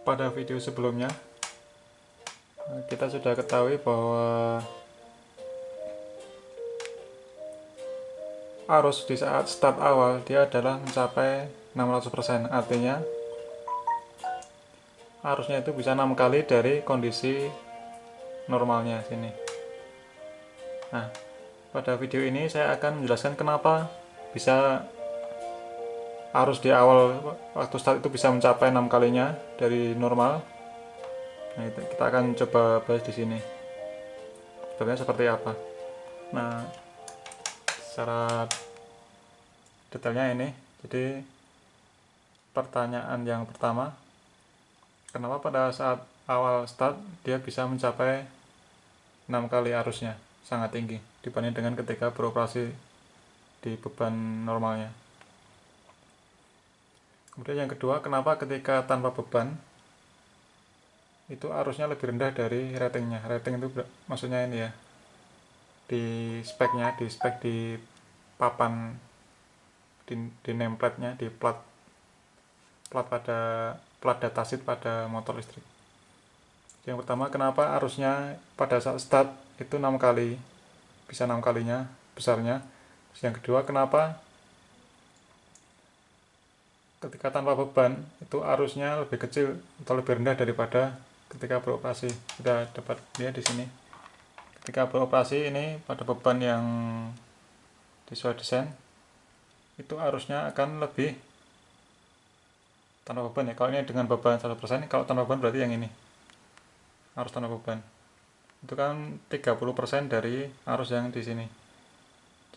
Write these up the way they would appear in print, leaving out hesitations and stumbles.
pada video sebelumnya kita sudah ketahui bahwa arus di saat start awal dia adalah mencapai 600%, artinya arusnya itu bisa 6 kali dari kondisi normalnya sini. Nah, pada video ini saya akan menjelaskan kenapa bisa arus di awal waktu start itu bisa mencapai 6 kalinya dari normal. Nah, itu kita akan coba bahas di sini. Sebenarnya seperti apa? Nah, secara detailnya ini. Jadi pertanyaan yang pertama, kenapa pada saat awal start dia bisa mencapai 6 kali arusnya, sangat tinggi dibanding dengan ketika beroperasi di beban normalnya. Kemudian yang kedua, kenapa ketika tanpa beban itu arusnya lebih rendah dari ratingnya. Rating itu maksudnya ini ya, di speknya, di spek di papan, di nameplate-nya, di plat datasheet pada motor listrik. Yang pertama, kenapa arusnya pada saat start itu 6 kali, bisa 6 kalinya besarnya. Yang kedua, kenapa ketika tanpa beban itu arusnya lebih kecil atau lebih rendah daripada ketika beroperasi. Kita dapat lihat di sini. Ketika beroperasi ini pada beban yang sesuai desain itu arusnya akan lebih tanpa beban ya. Kalau ini dengan beban 100%, kalau tanpa beban berarti yang ini. Arus tanpa beban. Itu kan 30% dari arus yang di sini.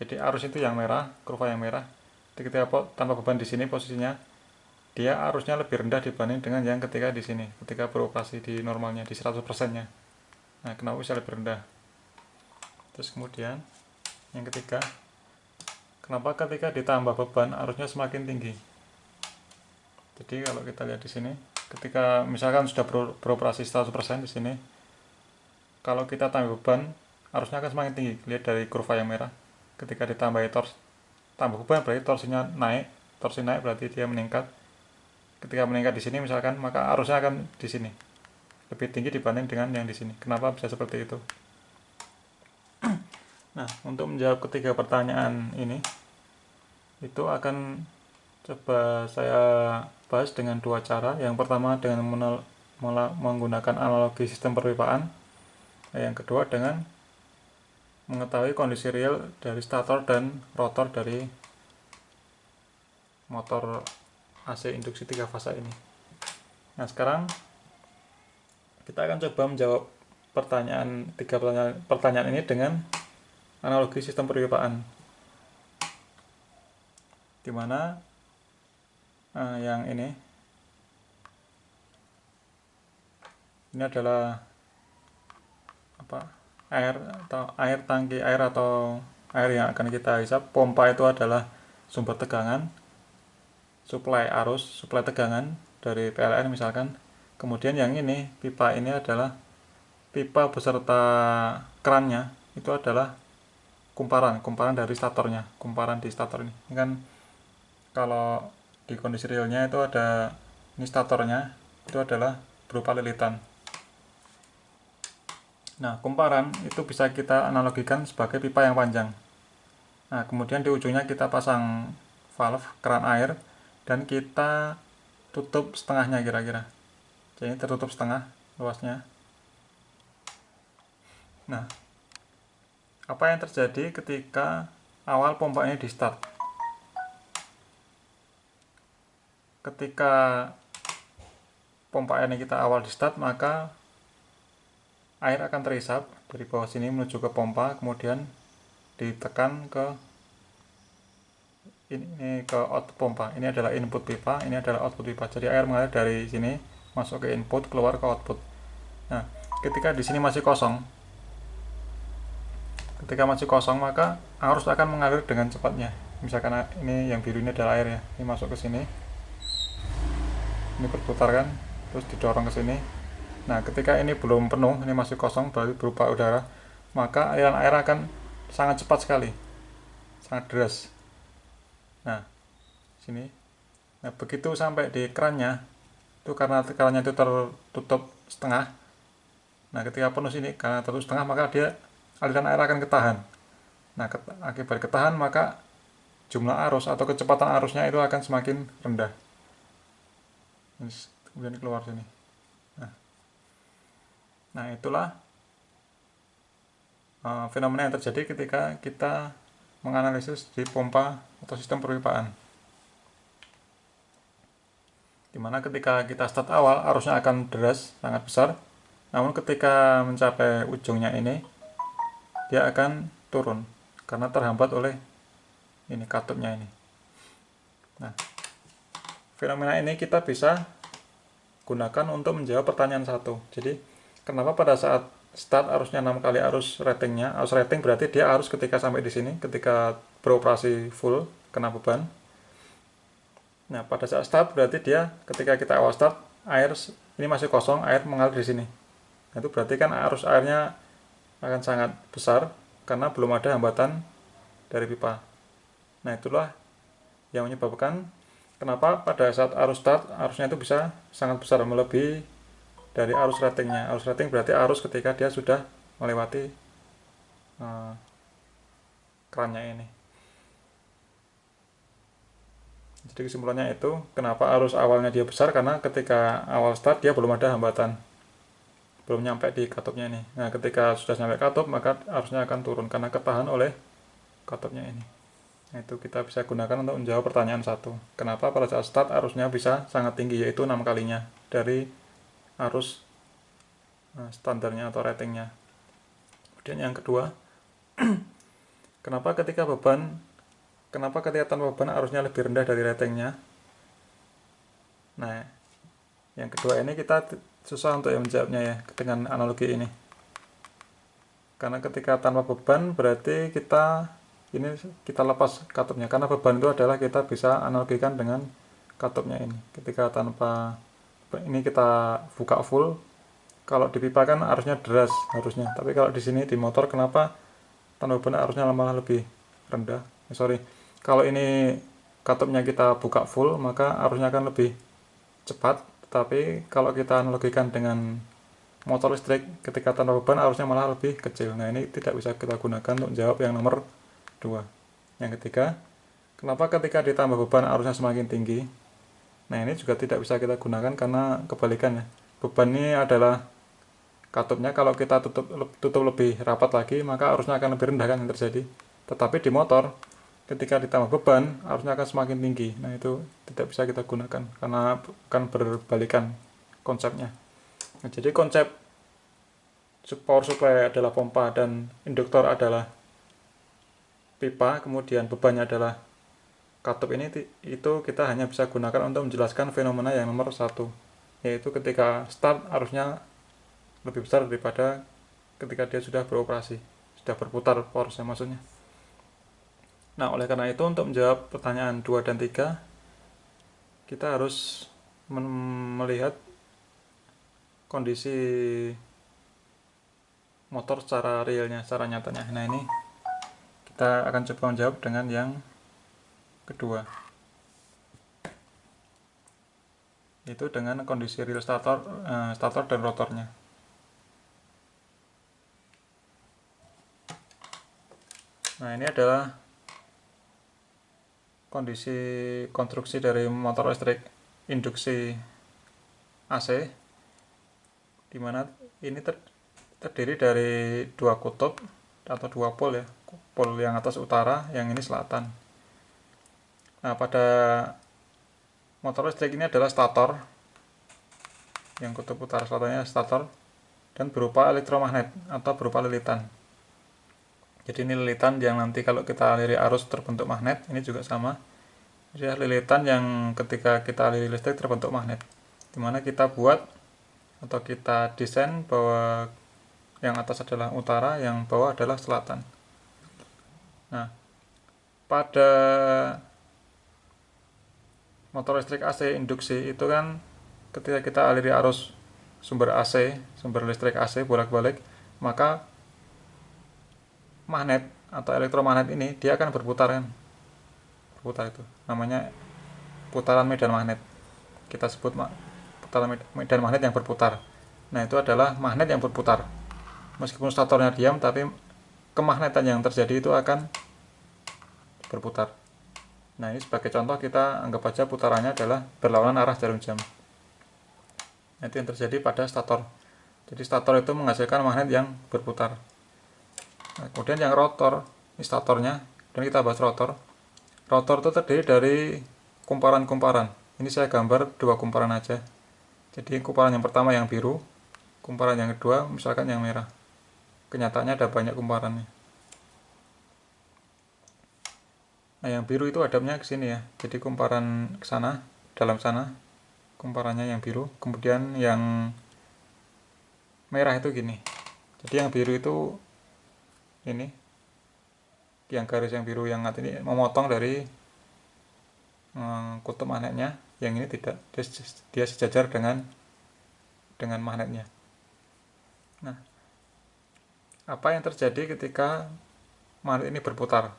Jadi arus itu yang merah, kurva yang merah. Ketika tanpa beban di sini posisinya, dia arusnya lebih rendah dibanding dengan yang ketika di sini, ketika beroperasi di normalnya, di 100%-nya. Nah, kenapa bisa lebih rendah? Terus kemudian yang ketiga, kenapa ketika ditambah beban arusnya semakin tinggi? Jadi kalau kita lihat di sini, ketika misalkan sudah beroperasi 100% di sini, kalau kita tambah beban arusnya akan semakin tinggi. Lihat dari kurva yang merah. Ketika ditambah torsi, tambah beban berarti torsinya naik, torsi naik berarti dia meningkat. Ketika meningkat di sini misalkan, maka arusnya akan di sini lebih tinggi dibanding dengan yang di sini. Kenapa bisa seperti itu? Nah, untuk menjawab ketiga pertanyaan ini, itu akan coba saya bahas dengan dua cara. Yang pertama dengan menggunakan analogi sistem perpipaan. Yang kedua dengan mengetahui kondisi real dari stator dan rotor dari motor AC induksi 3 fasa ini. Nah, sekarang kita akan coba menjawab tiga pertanyaan ini dengan analogi sistem perpipaan, dimana yang ini adalah air tangki air atau air yang akan kita hisap. Pompa itu adalah sumber tegangan, suplai arus, suplai tegangan dari PLN misalkan. Kemudian yang ini, pipa ini adalah pipa beserta kerannya, itu adalah kumparan dari statornya, kumparan di stator ini. Ini kan kalau di kondisi realnya itu ada, ini statornya, itu adalah berupa lilitan. Nah, kumparan itu bisa kita analogikan sebagai pipa yang panjang. Nah, kemudian di ujungnya kita pasang valve, keran air, dan kita tutup setengahnya kira-kira. Jadi tertutup setengah luasnya. Nah, apa yang terjadi ketika awal pompa ini di start? Ketika pompa air ini kita awal di start, maka air akan terhisap dari bawah sini menuju ke pompa, kemudian ditekan ke ini, ke output pompa. Ini adalah input pipa, ini adalah output pipa. Jadi air mengalir dari sini masuk ke input, keluar ke output. Nah, ketika di sini masih kosong, maka arus akan mengalir dengan cepatnya. Misalkan ini yang biru ini adalah air ya, ini masuk ke sini, ini berputar kan, terus didorong ke sini. Nah, ketika ini belum penuh, ini masih kosong, berarti berupa udara, maka aliran air akan sangat cepat sekali, sangat deras. Nah, sini. Nah, begitu sampai di kerannya, itu karena tekarannya itu tertutup setengah. Nah, ketika penuh sini karena tertutup setengah, maka dia aliran air akan ketahan. Nah, akibat ketahan maka jumlah arus atau kecepatan arusnya itu akan semakin rendah. Kemudian keluar sini. Nah, itulah fenomena yang terjadi ketika kita menganalisis di pompa atau sistem perpipaan. Dimana ketika kita start awal arusnya akan deras, sangat besar, namun ketika mencapai ujungnya ini dia akan turun karena terhambat oleh ini katupnya ini. Nah, fenomena ini kita bisa gunakan untuk menjawab pertanyaan 1. Jadi kenapa pada saat start arusnya 6 kali arus ratingnya, arus rating berarti dia arus ketika sampai di sini, ketika beroperasi full kena beban. Nah, pada saat start berarti dia ketika kita awal start air ini masih kosong, air mengalir di sini. Nah, itu berarti kan arus airnya akan sangat besar karena belum ada hambatan dari pipa. Nah, itulah yang menyebabkan kenapa pada saat arus start arusnya itu bisa sangat besar, melebihi dari arus ratingnya. Arus rating berarti arus ketika dia sudah melewati kerannya ini. Jadi kesimpulannya itu kenapa arus awalnya dia besar, karena ketika awal start dia belum ada hambatan, belum nyampe di katupnya ini. Nah, ketika sudah sampai katup maka arusnya akan turun karena ketahan oleh katupnya ini. Nah, itu kita bisa gunakan untuk menjawab pertanyaan 1. Kenapa pada saat start arusnya bisa sangat tinggi, yaitu 6 kalinya dari arus standarnya atau ratingnya. Kemudian yang kedua, kenapa ketika tanpa beban arusnya lebih rendah dari ratingnya? Nah, yang kedua ini kita susah untuk menjawabnya ya dengan analogi ini. Karena ketika tanpa beban berarti kita lepas katupnya, karena beban itu adalah kita bisa analogikan dengan katupnya ini. Ketika tanpa ini kita buka full, kalau di pipa kan arusnya deras harusnya, tapi kalau di sini di motor kenapa tanpa beban arusnya malah lebih rendah? Kalau ini katupnya kita buka full maka arusnya akan lebih cepat, tapi kalau kita analogikan dengan motor listrik ketika tanpa beban arusnya malah lebih kecil. Nah, ini tidak bisa kita gunakan untuk jawab yang nomor 2. Yang ketiga, kenapa ketika ditambah beban arusnya semakin tinggi? Nah, ini juga tidak bisa kita gunakan karena kebalikannya. Beban ini adalah katupnya, kalau kita tutup lebih rapat lagi maka arusnya akan lebih rendah kan yang terjadi. Tetapi di motor ketika ditambah beban arusnya akan semakin tinggi. Nah, itu tidak bisa kita gunakan karena akan berbalikan konsepnya. Nah, jadi konsep power supply adalah pompa dan induktor adalah pipa, kemudian bebannya adalah katup. Ini itu kita hanya bisa gunakan untuk menjelaskan fenomena yang nomor 1, yaitu ketika start arusnya lebih besar daripada ketika dia sudah beroperasi, sudah berputar porosnya maksudnya. Nah, oleh karena itu untuk menjawab pertanyaan 2 dan 3 kita harus melihat kondisi motor secara realnya, secara nyatanya. Nah, ini kita akan coba menjawab dengan yang kedua, yaitu dengan kondisi real stator dan rotornya. Nah, ini adalah kondisi konstruksi dari motor listrik induksi AC, dimana ini terdiri dari 2 kutub atau 2 pol ya, pol yang atas utara, yang ini selatan. Nah, pada motor listrik ini adalah stator, yang kutub utara selatannya stator, dan berupa elektromagnet atau berupa lilitan. Jadi ini lilitan yang nanti kalau kita aliri arus terbentuk magnet, ini juga sama. Jadi lilitan yang ketika kita aliri listrik terbentuk magnet. Dimana kita buat atau kita desain bahwa yang atas adalah utara, yang bawah adalah selatan. Nah, pada motor listrik AC induksi itu kan ketika kita aliri arus sumber listrik AC bolak-balik, maka magnet atau elektromagnet ini dia akan berputar kan, berputar, itu namanya putaran medan magnet, kita sebut atau medan magnet yang berputar. Nah, itu adalah magnet yang berputar. Meskipun statornya diam, tapi kemagnetan yang terjadi itu akan berputar. Nah, ini sebagai contoh kita anggap aja putarannya adalah berlawanan arah jarum jam. Nah, itu yang terjadi pada stator. Jadi stator itu menghasilkan magnet yang berputar. Nah, kemudian yang rotor, ini statornya, dan kita bahas rotor. Rotor itu terdiri dari kumparan-kumparan. Ini saya gambar dua kumparan aja. Jadi kumparan yang pertama yang biru, kumparan yang kedua misalkan yang merah. Kenyataannya ada banyak kumparannya. Nah, yang biru itu hadapnya ke sini ya. Jadi kumparan ke sana, dalam sana, kumparannya yang biru. Kemudian yang merah itu gini. Jadi yang biru itu ini, yang garis yang biru yang ini memotong dari kutub magnetnya, yang ini tidak, dia sejajar dengan magnetnya. Nah, apa yang terjadi ketika magnet ini berputar?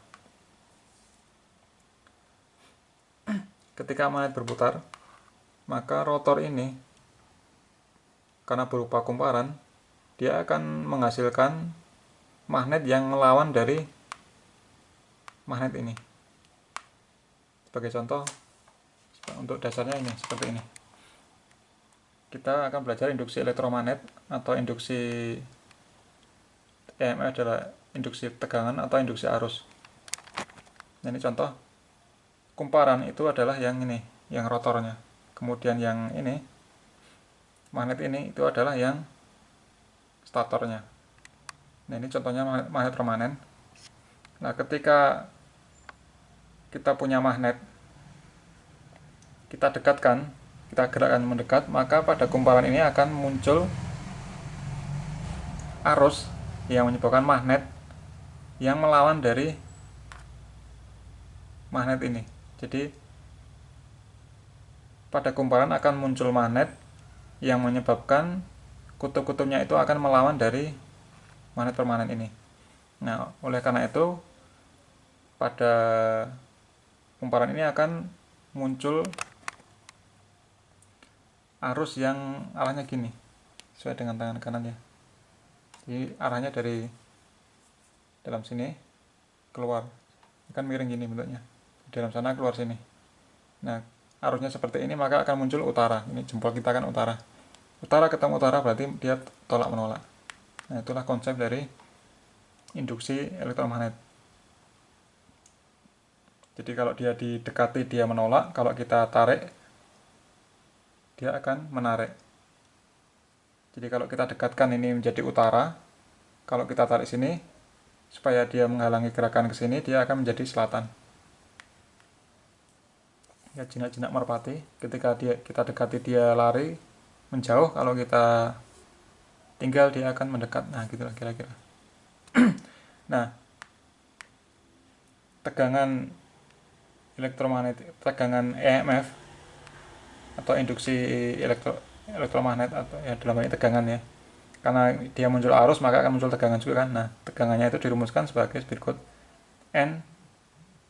Ketika magnet berputar, maka rotor ini karena berupa kumparan, dia akan menghasilkan magnet yang melawan dari magnet ini. Sebagai contoh, untuk dasarnya ini seperti ini. Kita akan belajar induksi elektromagnet atau induksi EMF adalah induksi tegangan atau induksi arus. Nah, ini contoh kumparan itu adalah yang ini, yang rotornya. Kemudian yang ini, magnet ini itu adalah yang statornya. Nah, ini contohnya magnet permanen. Nah, ketika kita punya magnet, kita dekatkan, kita gerakkan mendekat, maka pada kumparan ini akan muncul arus yang menyebabkan magnet yang melawan dari magnet ini. Jadi pada kumparan akan muncul magnet yang menyebabkan kutub-kutubnya itu akan melawan dari magnet permanen ini. Nah, oleh karena itu pada kumparan ini akan muncul arus yang arahnya gini, sesuai dengan tangan kanan ya. Jadi arahnya dari dalam sini keluar, kan miring gini bentuknya, dalam sana keluar sini. Nah, arusnya seperti ini, maka akan muncul utara. Ini jempol kita kan utara. Utara ketemu utara berarti dia tolak menolak. Nah, itulah konsep dari induksi elektromagnet. Jadi kalau dia didekati dia menolak, kalau kita tarik dia akan menarik. Jadi kalau kita dekatkan ini menjadi utara, kalau kita tarik sini supaya dia menghalangi gerakan ke sini, dia akan menjadi selatan. Ya, jinak-jinak merpati, ketika kita dekati dia lari menjauh, kalau kita tinggal dia akan mendekat. Nah, gitulah kira-kira. Nah, tegangan elektromagnetik, tegangan EMF atau induksi elektromagnet, atau ya dalam hal ini tegangan ya, karena dia muncul arus maka akan muncul tegangan juga kan. Nah, tegangannya itu dirumuskan sebagai berikut: N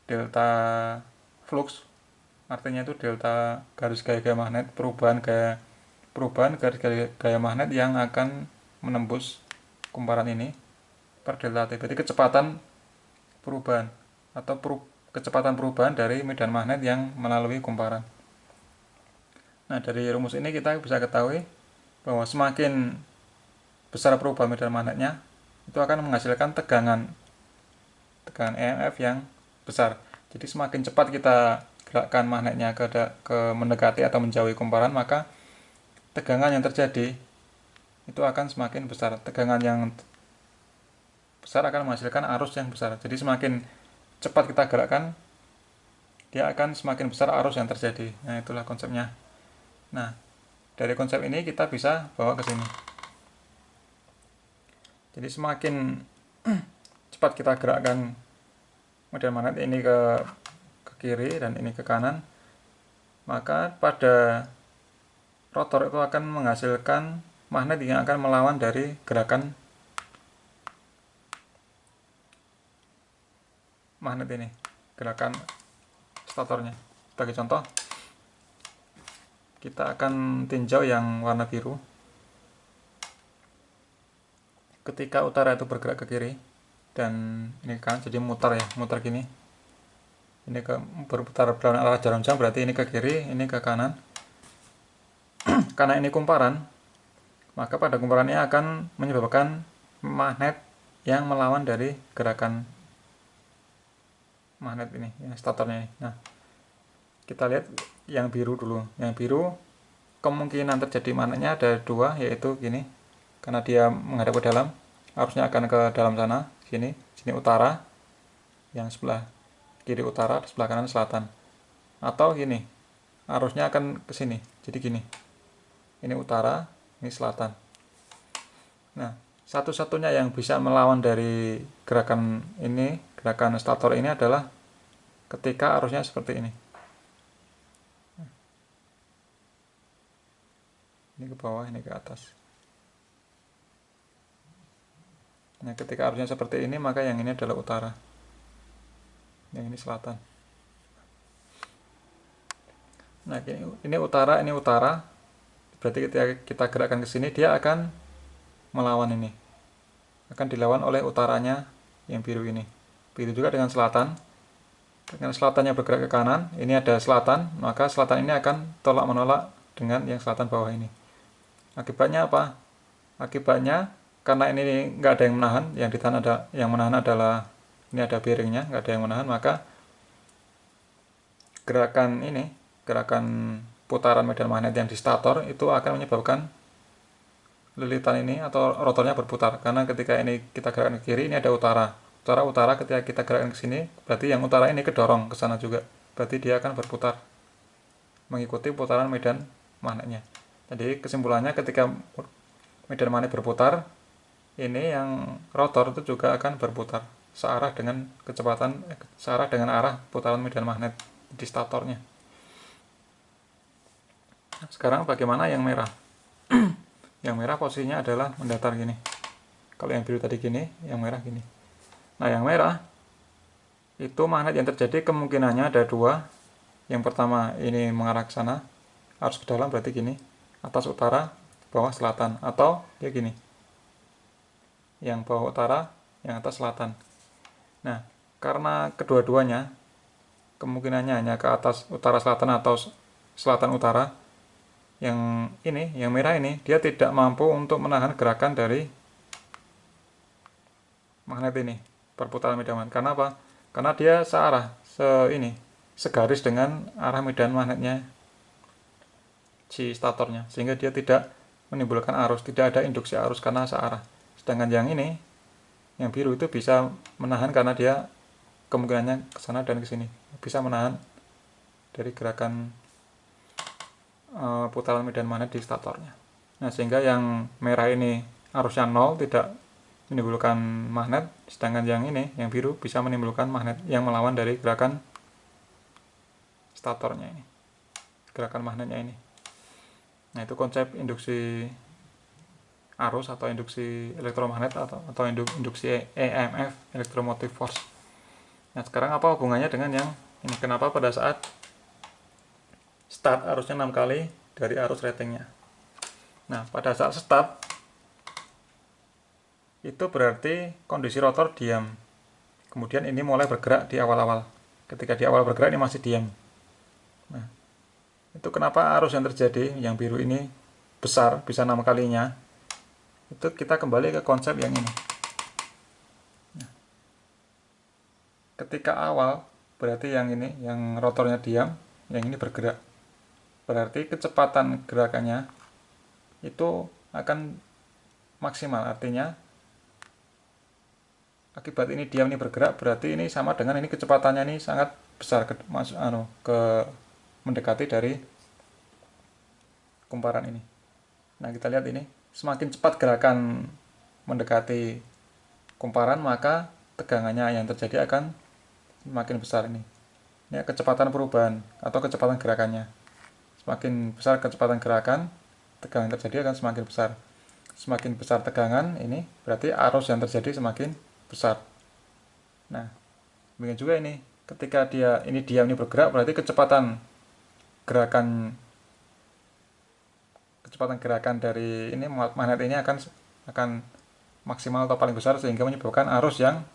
delta flux, artinya itu delta garis gaya magnet, perubahan garis gaya magnet yang akan menembus kumparan ini, per delta T. Berarti kecepatan perubahan atau kecepatan perubahan dari medan magnet yang melalui kumparan. Nah, dari rumus ini kita bisa ketahui bahwa semakin besar perubahan medan magnetnya, itu akan menghasilkan tegangan EMF yang besar. Jadi semakin cepat kita gerakkan magnetnya ke mendekati atau menjauhi kumparan, maka tegangan yang terjadi itu akan semakin besar. Tegangan yang besar akan menghasilkan arus yang besar. Jadi semakin cepat kita gerakkan, dia akan semakin besar arus yang terjadi. Nah, itulah konsepnya. Nah, dari konsep ini kita bisa bawa ke sini. Jadi semakin cepat kita gerakkan medan magnet ini ke kiri dan ini ke kanan, maka pada rotor itu akan menghasilkan magnet yang akan melawan dari gerakan magnet ini, gerakan statornya. Sebagai contoh, kita akan tinjau yang warna biru. Ketika utara itu bergerak ke kiri dan ini kan jadi mutar ya, mutar gini. Ini berputar berlawanan arah jarum jam, berarti ini ke kiri, ini ke kanan. Karena ini kumparan, maka pada kumparan ini akan menyebabkan magnet yang melawan dari gerakan magnet ini, yang statornya ini. Nah, kita lihat yang biru dulu. Yang biru kemungkinan terjadi magnetnya ada dua, yaitu gini, karena dia menghadap ke dalam, arusnya akan ke dalam sana, sini utara, yang sebelah kiri utara, sebelah kanan selatan. Atau gini, arusnya akan ke sini, jadi gini, ini utara, ini selatan. Nah, satu-satunya yang bisa melawan dari gerakan ini, gerakan stator ini adalah ketika arusnya seperti ini. Ini ke bawah, ini ke atas. Nah, ketika arusnya seperti ini, maka yang ini adalah utara, yang ini selatan. Nah, ini utara, berarti ketika kita gerakkan ke sini, dia akan melawan ini, akan dilawan oleh utaranya yang biru ini. Begitu juga dengan selatan. Dengan selatannya bergerak ke kanan, ini ada selatan, maka selatan ini akan tolak menolak dengan yang selatan bawah ini. Akibatnya apa? Akibatnya karena ini nggak ada yang menahan, yang ditahan ada, yang menahan adalah ini ada bearingnya, nggak ada yang menahan, maka gerakan ini, gerakan putaran medan magnet yang di stator itu akan menyebabkan lilitan ini atau rotornya berputar. Karena ketika ini kita gerakkan ke kiri, ini ada utara. Utara, ketika kita gerakkan ke sini, berarti yang utara ini kedorong ke sana juga. Berarti dia akan berputar mengikuti putaran medan magnetnya. Jadi kesimpulannya ketika medan magnet berputar, ini yang rotor itu juga akan berputar searah dengan arah putaran medan magnet di statornya. Sekarang bagaimana yang merah? Yang merah posisinya adalah mendatar gini. Kalau yang biru tadi gini, yang merah gini. Nah, yang merah itu magnet yang terjadi kemungkinannya ada dua. Yang pertama ini mengarah ke sana, arus ke dalam, berarti gini, atas utara, bawah selatan, atau ya gini, yang bawah utara, yang atas selatan. Nah, karena kedua-duanya kemungkinannya hanya ke atas utara selatan atau selatan utara, yang ini, yang merah ini, dia tidak mampu untuk menahan gerakan dari magnet ini, perputaran medan magnet. Karena apa? Karena dia searah, segaris dengan arah medan magnetnya si statornya, sehingga dia tidak menimbulkan arus, tidak ada induksi arus karena searah. Sedangkan yang ini, yang biru itu bisa menahan karena dia kemungkinannya ke sana dan ke sini, bisa menahan dari gerakan putaran medan magnet di statornya. Nah, sehingga yang merah ini arusnya 0, tidak menimbulkan magnet, sedangkan yang ini, yang biru, bisa menimbulkan magnet yang melawan dari gerakan statornya ini, gerakan magnetnya ini. Nah, itu konsep induksi arus atau induksi elektromagnet atau induksi EMF, electromotive force. Nah, sekarang apa hubungannya dengan yang ini? Kenapa pada saat start arusnya 6 kali dari arus ratingnya? Nah, pada saat start itu berarti kondisi rotor diam. Kemudian ini mulai bergerak di awal-awal. Ketika di awal bergerak ini masih diam. Nah, itu kenapa arus yang terjadi yang biru ini besar, bisa 6 kalinya. Itu kita kembali ke konsep yang ini. Nah, ketika awal berarti yang ini, yang rotornya diam, yang ini bergerak. Berarti kecepatan gerakannya itu akan maksimal. Artinya akibat ini diam, ini bergerak, berarti ini sama dengan ini kecepatannya ini sangat besar, mendekati dari kumparan ini. Nah, kita lihat ini, semakin cepat gerakan mendekati kumparan, maka tegangannya yang terjadi akan semakin besar ini. Ini kecepatan perubahan atau kecepatan gerakannya. Semakin besar kecepatan gerakan, tegangan yang terjadi akan semakin besar. Semakin besar tegangan ini, berarti arus yang terjadi semakin besar. Nah, demikian juga ini, ketika dia ini diam, ini bergerak, berarti kecepatan gerakan kecepatan gerakan dari ini magnet ini akan maksimal atau paling besar, sehingga menyebabkan arus yang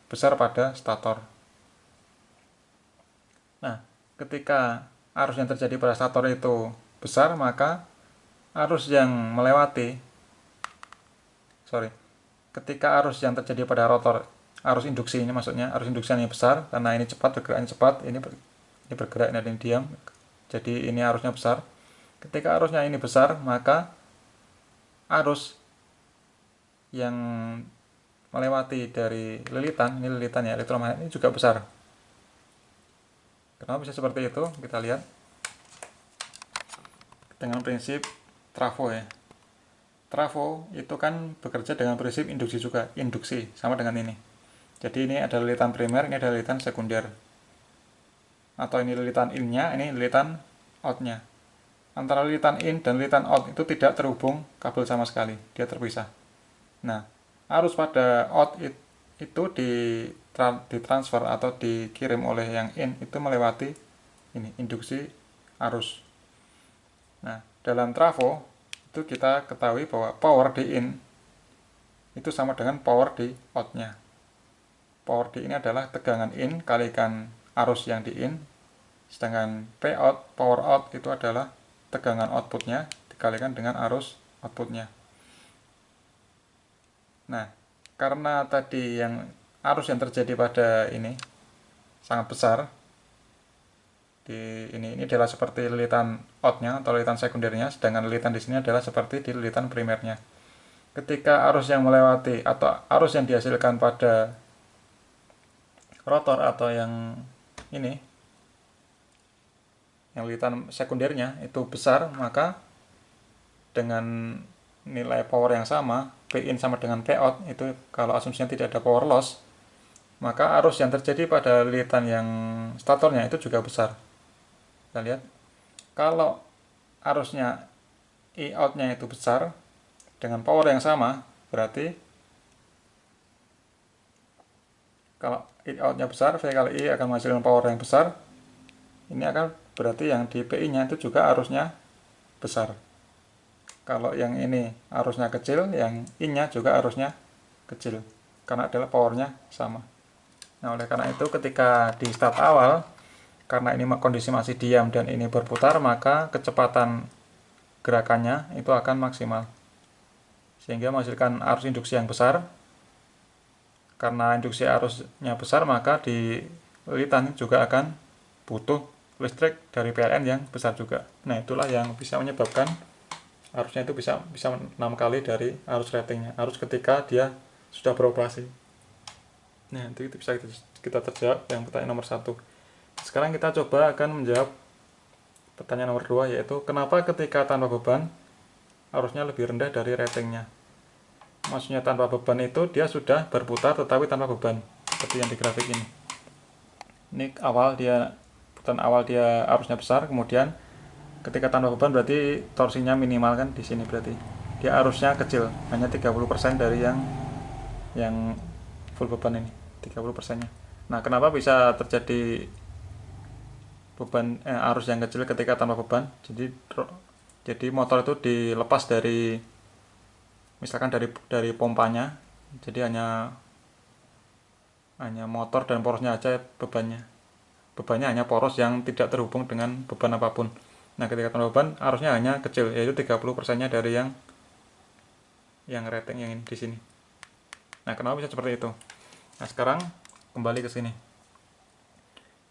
besar pada stator. Nah, ketika arus yang terjadi pada stator itu besar, maka arus yang melewati ketika arus yang terjadi pada rotor, arus induksi ini maksudnya, arus induksi ini besar karena ini cepat, bergeraknya cepat, ini bergerak, ini diam, jadi ini arusnya besar. Ketika arusnya ini besar, maka arus yang melewati dari lilitan, ini lilitan ya, elektromagnet, ini juga besar. Kenapa bisa seperti itu? Kita lihat dengan prinsip trafo ya. Trafo itu kan bekerja dengan prinsip induksi juga, induksi sama dengan ini. Jadi ini ada lilitan primer, ini ada lilitan sekunder. Atau ini lilitan in-nya, ini lilitan out-nya. Antara lilitan in dan lilitan out itu tidak terhubung kabel sama sekali, dia terpisah. Nah, arus pada out itu ditransfer atau dikirim oleh yang in itu melewati ini, induksi arus. Nah, dalam trafo itu kita ketahui bahwa power di in itu sama dengan power di out-nya. Power di in adalah tegangan in kalikan arus yang di in, sedangkan power out itu adalah tegangan outputnya dikalikan dengan arus outputnya. Nah, karena tadi yang arus yang terjadi pada ini sangat besar, ini adalah seperti lilitan out-nya atau lilitan sekundernya, sedangkan lilitan di sini adalah seperti di lilitan primernya. Ketika arus yang melewati atau arus yang dihasilkan pada rotor atau yang ini, yang lilitan sekundernya itu besar, maka dengan nilai power yang sama, Pin sama dengan Pout, itu kalau asumsinya tidak ada power loss, maka arus yang terjadi pada lilitan yang statornya itu juga besar. Kita lihat, kalau arusnya I-out-nya itu besar dengan power yang sama, berarti kalau I-out-nya besar, V kali I akan menghasilkan power yang besar. Ini akan berarti yang di PI-nya itu juga arusnya besar. Kalau yang ini arusnya kecil, yang I-nya juga arusnya kecil, karena adalah powernya sama. Nah, oleh karena itu ketika di start awal, karena ini kondisi masih diam dan ini berputar, maka kecepatan gerakannya itu akan maksimal, sehingga menghasilkan arus induksi yang besar. Karena induksi arusnya besar, maka di lilitan juga akan butuh listrik dari PLN yang besar juga. Nah, itulah yang bisa menyebabkan arusnya itu bisa 6 kali dari arus ratingnya, arus ketika dia sudah beroperasi. Nah, itu bisa kita terjawab yang pertanyaan nomor 1. Sekarang kita coba akan menjawab pertanyaan nomor 2, yaitu kenapa ketika tanpa beban arusnya lebih rendah dari ratingnya. Maksudnya tanpa beban itu dia sudah berputar tetapi tanpa beban, seperti yang di grafik ini. Ini putaran awal dia arusnya besar, kemudian ketika tanpa beban berarti torsinya minimal kan di sini, berarti dia arusnya kecil, hanya 30% dari yang full beban ini, 30%-nya. Nah, kenapa bisa terjadi arus yang kecil ketika tanpa beban? Jadi motor itu dilepas dari, misalkan dari pompanya, jadi hanya motor dan porosnya aja bebannya hanya poros yang tidak terhubung dengan beban apapun. Nah, ketika tanpa beban arusnya hanya kecil, yaitu 30%-nya dari yang rating yang ini di sini. Nah, kenapa bisa seperti itu? Nah, sekarang kembali ke sini.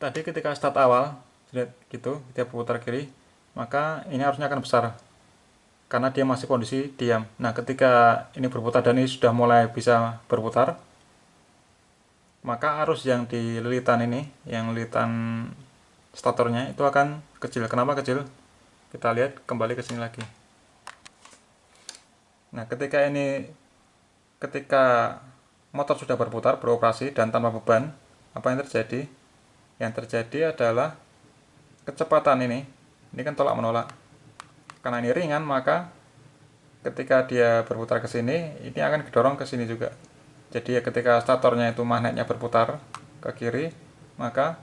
Tadi ketika start awal lihat gitu, dia berputar kiri, maka ini arusnya akan besar karena dia masih kondisi diam. Nah, ketika ini berputar dan ini sudah mulai bisa berputar, maka arus yang di lilitan ini, yang lilitan statornya itu akan kecil. Kenapa kecil? Kita lihat kembali ke sini lagi. Nah, ketika motor sudah berputar, beroperasi dan tanpa beban, apa yang terjadi? Yang terjadi adalah kecepatan ini kan tolak menolak. Karena ini ringan, maka ketika dia berputar ke sini, ini akan didorong ke sini juga. Jadi ketika statornya itu magnetnya berputar ke kiri, maka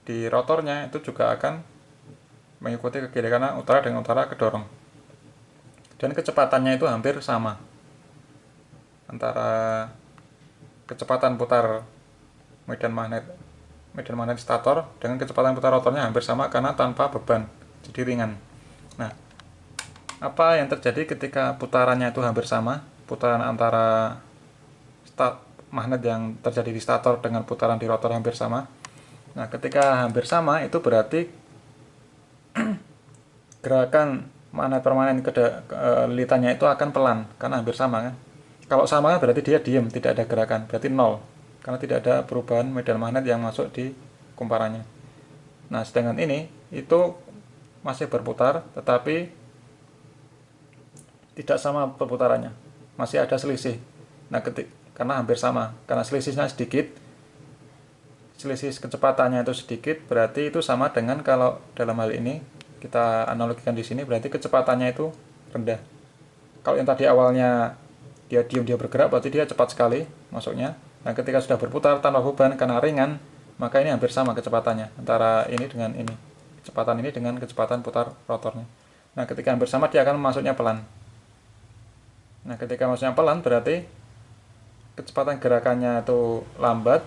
di rotornya itu juga akan mengikuti ke kiri karena utara dengan utara kedorong. dan kecepatannya itu hampir sama antara kecepatan putar medan magnet stator dengan kecepatan putar rotornya hampir sama karena tanpa beban, jadi ringan. Nah, apa yang terjadi ketika putarannya itu hampir sama, putaran antara magnet yang terjadi di stator dengan putaran di rotor hampir sama? Nah, ketika hampir sama itu berarti gerakan magnet permanen lilitannya itu akan pelan karena hampir sama kan. Kalau sama berarti dia diam, tidak ada gerakan, berarti nol karena tidak ada perubahan medan magnet yang masuk di kumparannya. Nah, sedangkan ini itu masih berputar tetapi tidak sama perputarannya, masih ada selisih. Nah, karena hampir sama, karena selisihnya sedikit, selisih kecepatannya itu sedikit, berarti itu sama dengan kalau dalam hal ini kita analogikan di sini berarti kecepatannya itu rendah. Kalau yang tadi awalnya dia diam dia bergerak, berarti dia cepat sekali masuknya. Nah, ketika sudah berputar tanpa beban karena ringan, maka ini hampir sama kecepatannya antara ini dengan ini. Kecepatan ini dengan kecepatan putar rotornya. Nah, ketika hampir sama dia akan masuknya pelan. Nah, ketika masuknya pelan berarti kecepatan gerakannya itu lambat.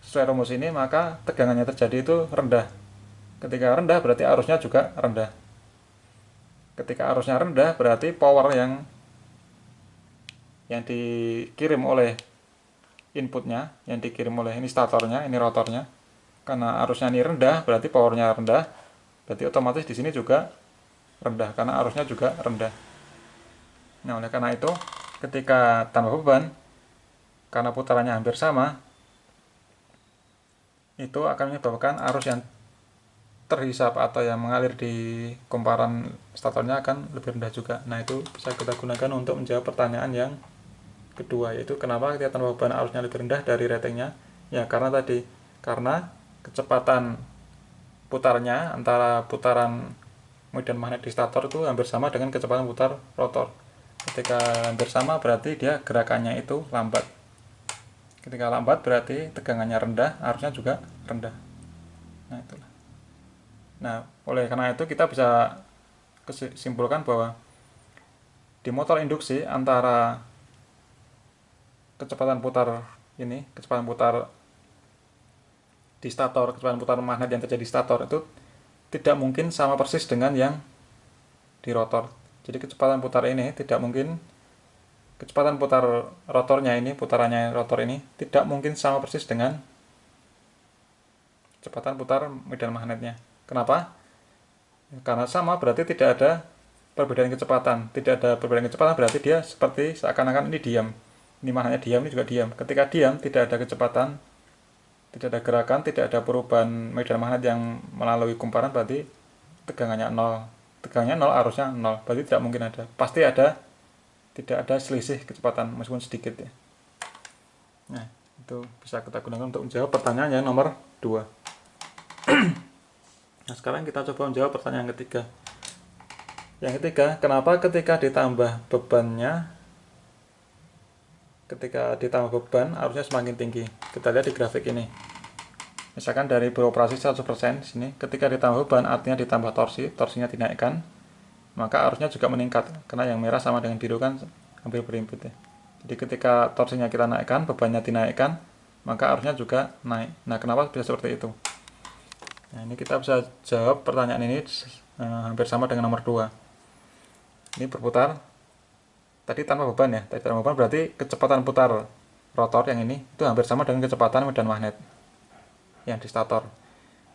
Sesuai rumus ini, maka tegangannya terjadi itu rendah. Ketika rendah berarti arusnya juga rendah. Ketika arusnya rendah berarti power yang dikirim oleh inputnya, yang dikirim oleh ini statornya, ini rotornya, karena arusnya ini rendah berarti powernya rendah, berarti otomatis di sini juga rendah karena arusnya juga rendah. Nah, oleh karena itu ketika tanpa beban, karena putarannya hampir sama, itu akan menyebabkan arus yang terhisap atau yang mengalir di kumparan statornya akan lebih rendah juga. Nah, itu bisa kita gunakan untuk menjawab pertanyaan yang kedua, yaitu kenapa ketika tanpa beban arusnya lebih rendah dari ratingnya. Ya, karena kecepatan putarnya antara putaran medan magnet di stator itu hampir sama dengan kecepatan putar rotor. Ketika hampir sama berarti dia gerakannya itu lambat. Ketika lambat berarti tegangannya rendah, arusnya juga rendah. Nah, itulah. Nah, oleh karena itu kita bisa simpulkan bahwa di motor induksi antara kecepatan putar di stator, kecepatan putar magnet yang terjadi di stator itu tidak mungkin sama persis dengan yang di rotor. Jadi kecepatan putar ini tidak mungkin, kecepatan putar rotornya ini, putarannya rotor ini tidak mungkin sama persis dengan kecepatan putar medan magnetnya. Kenapa? Karena sama berarti tidak ada perbedaan kecepatan. Tidak ada perbedaan kecepatan berarti dia seperti seakan-akan ini diam. Ini magnetnya diam, ini juga diam. Ketika diam tidak ada kecepatan, tidak ada gerakan, tidak ada perubahan medan magnet yang melalui kumparan, berarti tegangannya nol. Tegangannya nol, arusnya nol. Berarti tidak mungkin ada. Pasti ada, tidak ada selisih kecepatan meskipun sedikit ya. Nah, itu bisa kita gunakan untuk menjawab pertanyaan yang nomor 2. Nah, sekarang kita coba menjawab pertanyaan ketiga. Yang ketiga, kenapa ketika ditambah beban arusnya semakin tinggi? Kita lihat di grafik ini. Misalkan dari beroperasi 100% sini, ketika ditambah beban artinya ditambah torsinya dinaikkan, maka arusnya juga meningkat. Karena yang merah sama dengan biru kan hampir berimpit ya. Jadi ketika torsinya kita naikkan, bebannya dinaikkan, maka arusnya juga naik. Nah, kenapa bisa seperti itu? Nah, ini kita bisa jawab pertanyaan ini hampir sama dengan nomor 2. Ini berputar. Tadi tanpa beban ya. Tadi tanpa beban berarti kecepatan putar rotor yang ini itu hampir sama dengan kecepatan medan magnet yang di stator.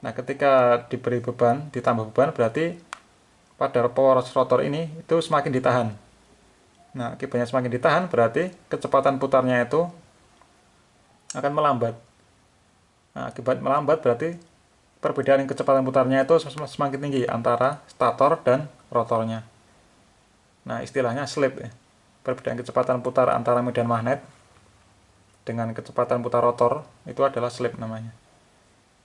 Nah, ketika diberi beban, ditambah beban berarti pada poros rotor ini itu semakin ditahan. Nah, akibatnya semakin ditahan berarti kecepatan putarnya itu akan melambat. Nah, akibat melambat berarti perbedaan kecepatan putarnya itu semakin tinggi antara stator dan rotornya. Nah, istilahnya slip ya. Perbedaan kecepatan putar antara medan magnet dengan kecepatan putar rotor itu adalah slip namanya.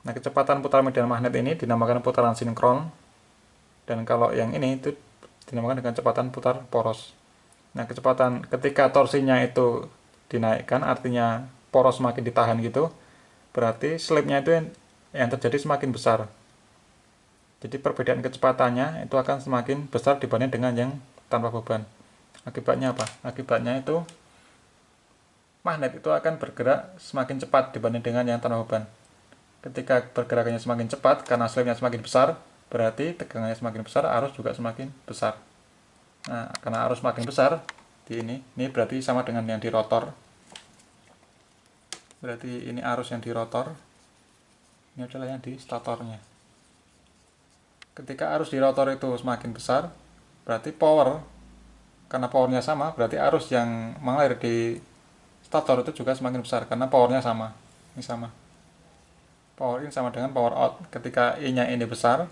Nah, kecepatan putar medan magnet ini dinamakan putaran sinkron, dan kalau yang ini itu dinamakan dengan kecepatan putar poros. Nah, kecepatan ketika torsinya itu dinaikkan artinya poros semakin ditahan gitu, berarti slipnya itu yang terjadi semakin besar. Jadi perbedaan kecepatannya itu akan semakin besar dibanding dengan yang tanpa beban. Akibatnya apa? Akibatnya itu magnet itu akan bergerak semakin cepat dibanding dengan yang tanpa beban. Ketika pergerakannya semakin cepat karena slipnya semakin besar, berarti tegangannya semakin besar, arus juga semakin besar. Nah, karena arus semakin besar di ini berarti sama dengan yang di rotor. Berarti ini arus yang di rotor, ini adalah yang di statornya. Ketika arus di rotor itu semakin besar, berarti karena powernya sama, berarti arus yang mengalir di stator itu juga semakin besar karena powernya sama. Ini sama. Power in sama dengan power out. Ketika I-nya ini besar,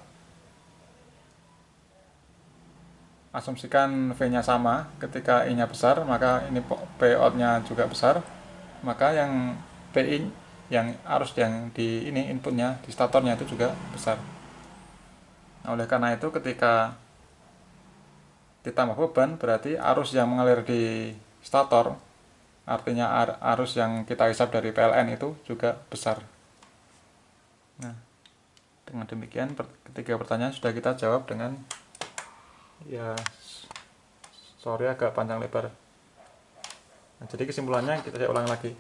asumsikan V-nya sama. Ketika I-nya besar, maka ini P out-nya juga besar. Maka yang PI, yang arus yang di ini inputnya di statornya itu juga besar. Nah, oleh karena itu ketika ditambah beban, berarti arus yang mengalir di stator, artinya arus yang kita hisap dari PLN itu juga besar. Nah, dengan demikian ketiga pertanyaan sudah kita jawab dengan, ya sorry agak panjang lebar. Nah, jadi kesimpulannya saya ulang lagi.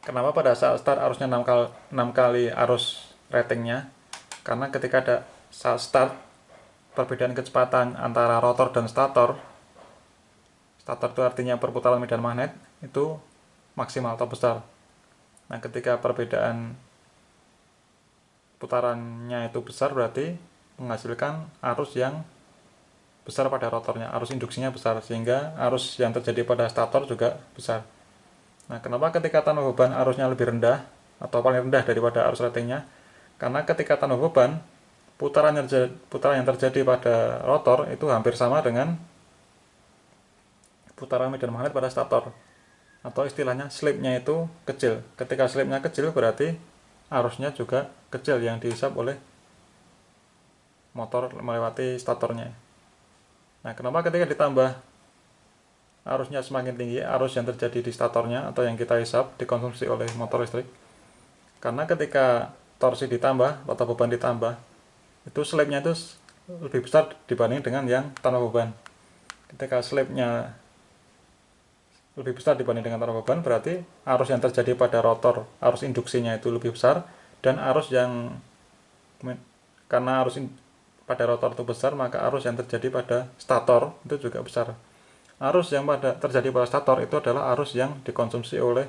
Kenapa pada saat start arusnya 6 kali arus ratingnya? Karena ketika ada saat start, perbedaan kecepatan antara rotor dan stator itu artinya perputaran medan magnet, itu maksimal atau besar. Nah, ketika perbedaan putarannya itu besar, berarti menghasilkan arus yang besar pada rotornya, arus induksinya besar, sehingga arus yang terjadi pada stator juga besar. Nah, kenapa ketika tanpa beban arusnya lebih rendah atau paling rendah daripada arus ratingnya? Karena ketika tanpa beban, putaran yang terjadi pada rotor itu hampir sama dengan putaran medan magnet pada stator, atau istilahnya slipnya itu kecil. Ketika slipnya kecil, berarti arusnya juga kecil yang dihisap oleh motor melewati statornya. Nah, kenapa ketika ditambah arusnya semakin tinggi, arus yang terjadi di statornya atau yang kita hisap dikonsumsi oleh motor listrik? Karena ketika torsi ditambah atau beban ditambah, itu slipnya itu lebih besar dibanding dengan yang tanpa beban. Ketika slipnya lebih besar dibanding dengan tanpa beban, berarti arus yang terjadi pada rotor, arus induksinya itu lebih besar, dan karena arus pada rotor itu besar, maka arus yang terjadi pada stator itu juga besar. Arus yang terjadi pada stator itu adalah arus yang dikonsumsi oleh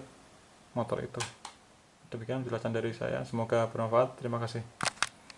motor itu. Demikian penjelasan dari saya, semoga bermanfaat. Terima kasih.